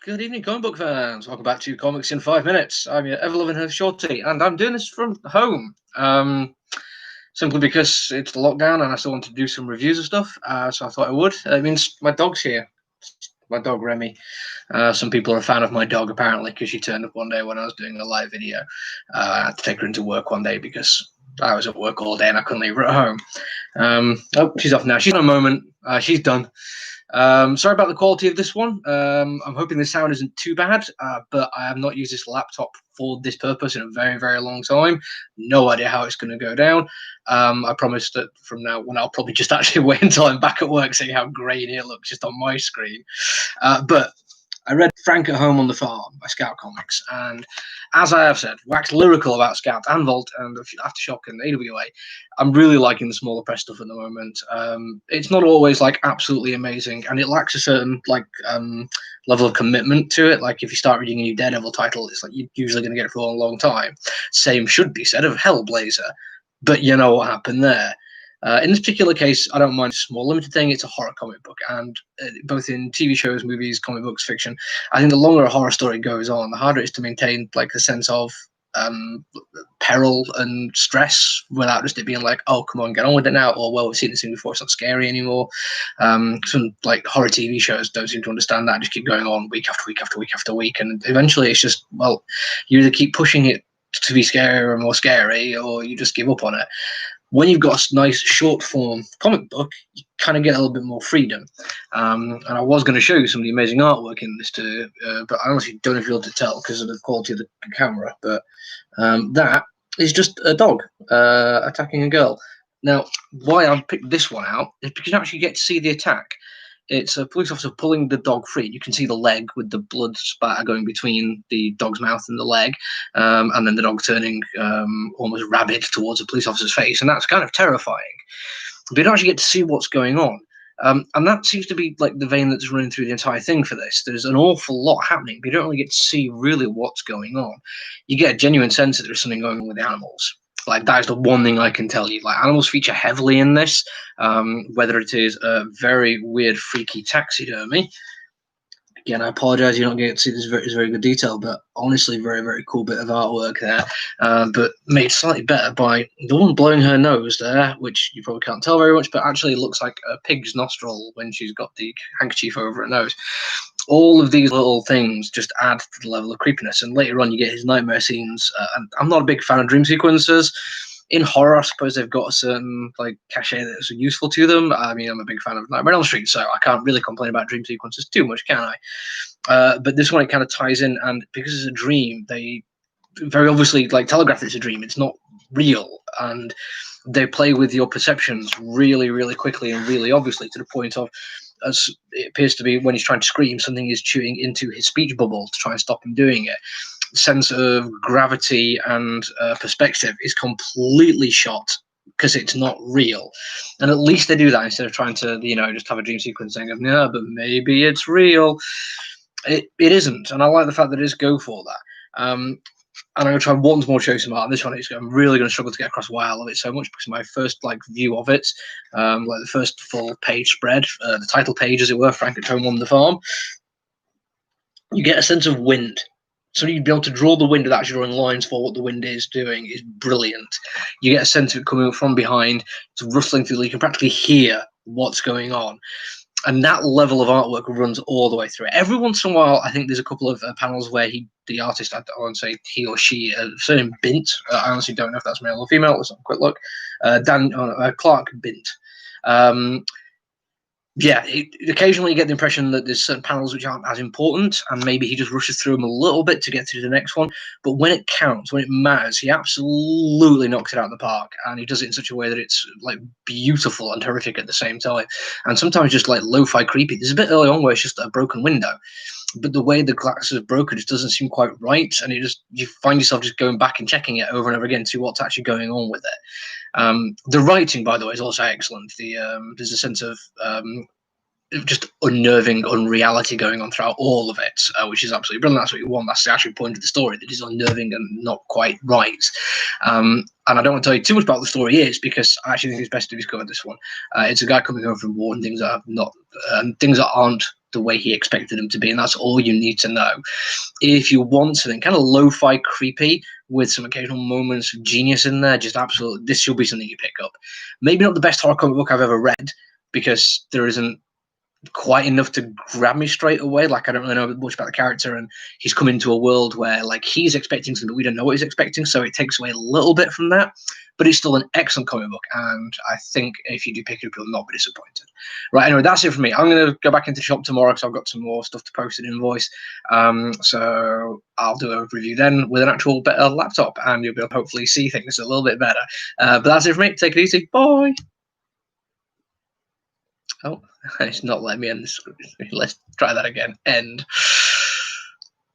Good evening, comic book fans. Welcome back to Comics in 5 Minutes. I'm your ever-loving host, Shorty, and I'm doing this from home. Simply because it's the lockdown and I still want to do some reviews of stuff, so I thought I would. It means my dog's here. My dog, Remy. Some people are a fan of my dog, apparently, because she turned up one day when I was doing a live video. I had to take her into work one day because I was at work all day and I couldn't leave her at home. Oh, she's off now. She's in a moment. She's done. Sorry about the quality of this one. I'm hoping the sound isn't too bad, but I have not used this laptop for this purpose in a very, very long time. No idea how it's going to go down. I promise that from now on, I'll probably just actually wait until I'm back at work, seeing how grainy it looks just on my screen. But I read Frank at Home on the Farm by Scout Comics, and as I have said, waxed lyrical about Scout and Volt and Aftershock and AWA. I'm really liking the smaller press stuff at the moment. It's not always like absolutely amazing, and it lacks a certain level of commitment to it. Like if you start reading a new Daredevil title, it's like you're usually going to get it for a long time. Same should be said of Hellblazer, but you know what happened there. In this particular case, I don't mind a small limited thing. It's a horror comic book, and both in TV shows, movies, comic books, fiction, I think the longer a horror story goes on, the harder it is to maintain like a sense of peril and stress without just it being like, oh, come on, get on with it now, or well, we've seen this thing before, it's not scary anymore. Some like horror TV shows don't seem to understand that, just keep going on week after week after week after week, and eventually it's just, well, you either keep pushing it to be scarier and more scary, or you just give up on it. When you've got a nice short form comic book, you kind of get a little bit more freedom. And I was going to show you some of the amazing artwork in this too, but I honestly don't know if you'll be able to tell because of the quality of the camera. But that is just a dog attacking a girl. Now, why I've picked this one out is because you actually get to see the attack. It's a police officer pulling the dog free. You can see the leg with the blood spatter going between the dog's mouth and the leg, and then the dog turning almost rabid towards the police officer's face, and that's kind of terrifying. But you don't actually get to see what's going on. And that seems to be like the vein that's running through the entire thing for this. There's an awful lot happening, but you don't really get to see really what's going on. You get a genuine sense that there's something going on with the animals. Like, that is the one thing I can tell you. Like, animals feature heavily in this, whether it is a very weird, freaky taxidermy. Again, I apologize, you're not getting to see this very good detail, but honestly, very, very cool bit of artwork there. But made slightly better by the one blowing her nose there, which you probably can't tell very much, but actually looks like a pig's nostril when she's got the handkerchief over her nose. All of these little things just add to the level of creepiness, and later on you get his nightmare scenes. And I'm not a big fan of dream sequences. In horror, I suppose they've got a certain like cachet that's useful to them. I mean, I'm a big fan of Nightmare on Elm Street, so I can't really complain about dream sequences too much, can I? But this one, it kind of ties in, and because it's a dream, they very obviously like telegraph that it's a dream. It's not real, and they play with your perceptions really, really quickly and really obviously, to the point of, as it appears to be when he's trying to scream, something is chewing into his speech bubble to try and stop him doing it. Sense of gravity and perspective is completely shot because it's not real, and at least they do that instead of trying to, just have a dream sequence saying, "Yeah, but maybe it's real." It isn't, and I like the fact that it is go for that. And I'm going to try once more to show some art. And this one, I'm really going to struggle to get across why I love it so much, because my first view of it, like the first full page spread, the title page, as it were, Frank at Home on the Farm, you get a sense of wind. So you'd be able to draw the wind without actually drawing lines for what the wind is doing is brilliant. You get a sense of it coming from behind, it's rustling through, you can practically hear what's going on. And that level of artwork runs all the way through it. Every once in a while, I think there's a couple of panels where the artist, I won't say he or she, certain Bint, I honestly don't know if that's male or female, let's have a quick look, Clark Bint. Yeah, occasionally you get the impression that there's certain panels which aren't as important, and maybe he just rushes through them a little bit to get through the next one. But when it counts, when it matters, he absolutely knocks it out of the park, and he does it in such a way that it's like beautiful and horrific at the same time, and sometimes just like lo-fi creepy. There's a bit early on where it's just a broken window, but the way the glass is broken just doesn't seem quite right, and you find yourself just going back and checking it over and over again to see what's actually going on with it. The writing, by the way, is also excellent. There's a sense of just unnerving unreality going on throughout all of it, which is absolutely brilliant. That's what you want. That's the actual point of the story, that is unnerving and not quite right. And I don't want to tell you too much about what the story is, because I actually think it's best to discover this one. It's a guy coming home from war, and things that aren't the way he expected them to be, and that's all you need to know. If you want something kind of lo-fi creepy with some occasional moments of genius in there, just absolutely, this should be something you pick up. Maybe not the best horror comic book I've ever read, because there isn't quite enough to grab me straight away. Like, I don't really know much about the character, and he's come into a world where like he's expecting something, but we don't know what he's expecting, so it takes away a little bit from that. But it's still an excellent comic book, and I think if you do pick it up, you'll not be disappointed. Right, anyway, that's it for me. I'm going to go back into the shop tomorrow because I've got some more stuff to post and invoice. So I'll do a review then with an actual better laptop, and you'll be able to hopefully see things a little bit better. But that's it for me. Take it easy. Bye. Oh, it's not letting me end the script. Let's try that again. End.